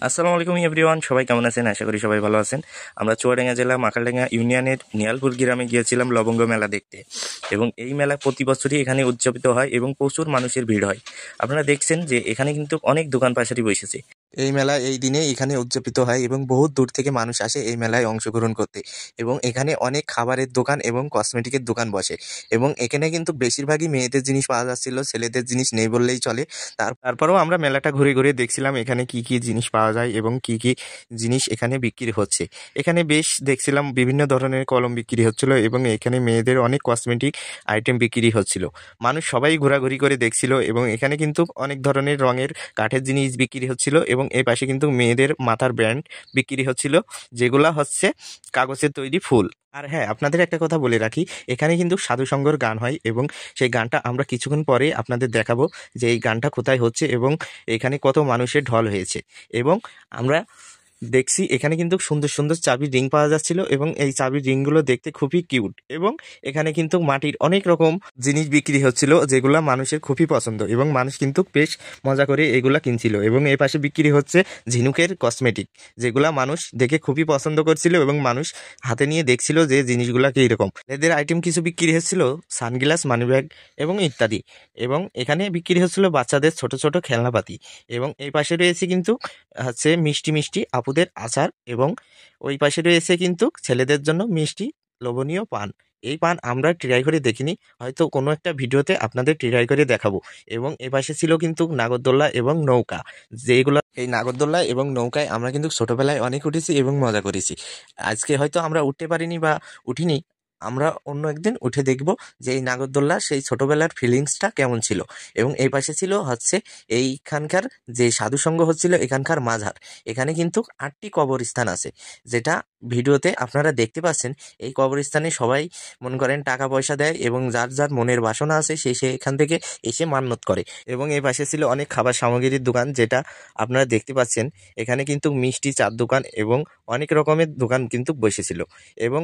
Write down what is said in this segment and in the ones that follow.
আসসালামু আলাইকুম এভরিওয়ান, সবাই কেমন আছেন? আশা করি সবাই ভালো আছেন। আমরা চুয়াডাঙ্গা জেলা মাখালডাঙ্গা ইউনিয়নের নিয়ালপুর গ্রামে গিয়েছিলাম লবঙ্গ মেলা দেখতে, এবং এই মেলা প্রতি বছরই এখানে উদযাপিত হয় এবং প্রচুর মানুষের ভিড় হয়। আপনারা দেখছেন যে এখানে কিন্তু অনেক দোকান পাশারি বসেছে। এই মেলা এই দিনে এখানে উদযাপিত হয় এবং বহুত দূর থেকে মানুষ আসে এই মেলায় অংশগ্রহণ করতে, এবং এখানে অনেক খাবারের দোকান এবং কসমেটিকের দোকান বসে, এবং এখানে কিন্তু বেশিরভাগই মেয়েদের জিনিস পাওয়া যাচ্ছিল, ছেলেদের জিনিস নেই বললেই চলে। তারপরেও আমরা মেলাটা ঘুরে ঘুরে দেখছিলাম এখানে কি কি জিনিস পাওয়া যায় এবং কি কি জিনিস এখানে বিক্রি হচ্ছে। এখানে বেশ দেখছিলাম বিভিন্ন ধরনের কলম বিক্রি হচ্ছিল, এবং এখানে মেয়েদের অনেক কসমেটিক আইটেম বিক্রি হচ্ছিল। মানুষ সবাই ঘোরাঘুরি করে দেখছিল, এবং এখানে কিন্তু অনেক ধরনের রঙের কাঠের জিনিস বিক্রি হচ্ছিল, এবং এই পাশে কিন্তু মেয়েদের মাথার ব্যান্ড বিক্রি হচ্ছিল, যেগুলা হচ্ছে কাগজের তৈরি ফুল। আর হ্যাঁ, আপনাদের একটা কথা বলে রাখি, এখানে কিন্তু সাধুসঙ্গর গান হয়, এবং সেই গানটা আমরা কিছুক্ষণ পরে আপনাদের দেখাবো যে এই গানটা কোথায় হচ্ছে এবং এখানে কত মানুষের ঢল হয়েছে। এবং আমরা দেখছি এখানে কিন্তু সুন্দর সুন্দর চাবির রিং পাওয়া যাচ্ছিল, এবং এই চাবির রিংগুলো দেখতে খুবই কিউট, এবং এখানে কিন্তু মাটির অনেক রকম জিনিস বিক্রি হচ্ছিল যেগুলা মানুষের খুবই পছন্দ, এবং মানুষ কিন্তু বেশ মজা করে এগুলা কিনছিল। এবং এই পাশে বিক্রি হচ্ছে ঝিনুকের কসমেটিক, যেগুলা মানুষ দেখে খুবই পছন্দ করছিল, এবং মানুষ হাতে নিয়ে দেখছিল যে জিনিসগুলা কীরকম। এদের আইটেম কিছু বিক্রি হচ্ছিল সানগ্লাস, মানিব্যাগ এবং ইত্যাদি। এবং এখানে বিক্রি হচ্ছিল বাচ্চাদের ছোট ছোট খেলনাপাতি, এবং এই পাশে রয়েছে কিন্তু হচ্ছে মিষ্টি মিষ্টি আপুদের আচার, এবং ওই পাশে রয়েছে কিন্তু ছেলেদের জন্য মিষ্টি লোভনীয় পান। এই পান আমরা ট্রাই করে দেখিনি, হয়তো কোনো একটা ভিডিওতে আপনাদের ট্রাই করে দেখাবো। এবং এ পাশে ছিল কিন্তু নাগরদোল্লা এবং নৌকা, যেগুলো এই নাগরদোল্লা এবং নৌকায় আমরা কিন্তু ছোটবেলায় অনেক উঠেছি এবং মজা করেছি। আজকে হয়তো আমরা উঠতে পারিনি বা উঠিনি, আমরা অন্য একদিন উঠে দেখব যে এই নাগরদোল্লা সেই ছোটবেলার ফিলিংসটা কেমন ছিল। এবং এই পাশে ছিল হচ্ছে এইখানকার যে সাধুসঙ্গ হচ্ছিল এখানকার মাজার। এখানে কিন্তু 8টি কবরস্থান আছে, যেটা ভিডিওতে আপনারা দেখতে পাচ্ছেন। এই কবরস্থানে সবাই মনে করেন টাকা পয়সা দেয়, এবং যার যার মনের বাসনা আছে সে এখান থেকে এসে মান্যত করে। এবং এই পাশে ছিল অনেক খাবার সামগ্রীর দোকান, যেটা আপনারা দেখতে পাচ্ছেন। এখানে কিন্তু মিষ্টি, চার দোকান এবং অনেক রকমের দোকান কিন্তু বসেছিল। এবং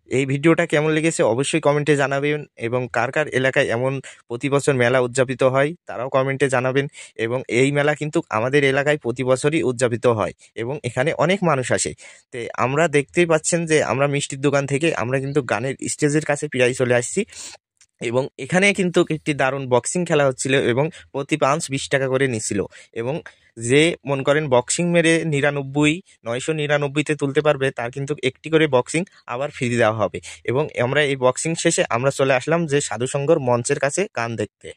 এই ভিডিওটা কেমন লেগেছে অবশ্যই কমেন্টে জানাবেন, এবং কার কার এলাকায় এমন প্রতি বছর মেলা উদযাপিত হয় তারাও কমেন্টে জানাবেন। এবং এই মেলা কিন্তু আমাদের এলাকায় প্রতি বছরই উদযাপিত হয়, এবং এখানে অনেক মানুষ আসে। তো আমরা দেখতেই পাচ্ছেন যে আমরা মিষ্টির দোকান থেকে আমরা কিন্তু গানের স্টেজের কাছে প্রায় চলে আসছি। এবং এখানে কিন্তু একটি দারুণ বক্সিং খেলা হচ্ছিল, এবং প্রতি পাঁচ 20 টাকা করে নিছিল। এবং যে মন করেন বক্সিং মেরে 999তে তুলতে পারবে তার কিন্তু একটি করে বক্সিং আবার ফ্রি দেওয়া হবে। এবং আমরা এই বক্সিং শেষে আমরা চলে আসলাম যে সাধুসঙ্গর মঞ্চের কাছে গান দেখতে।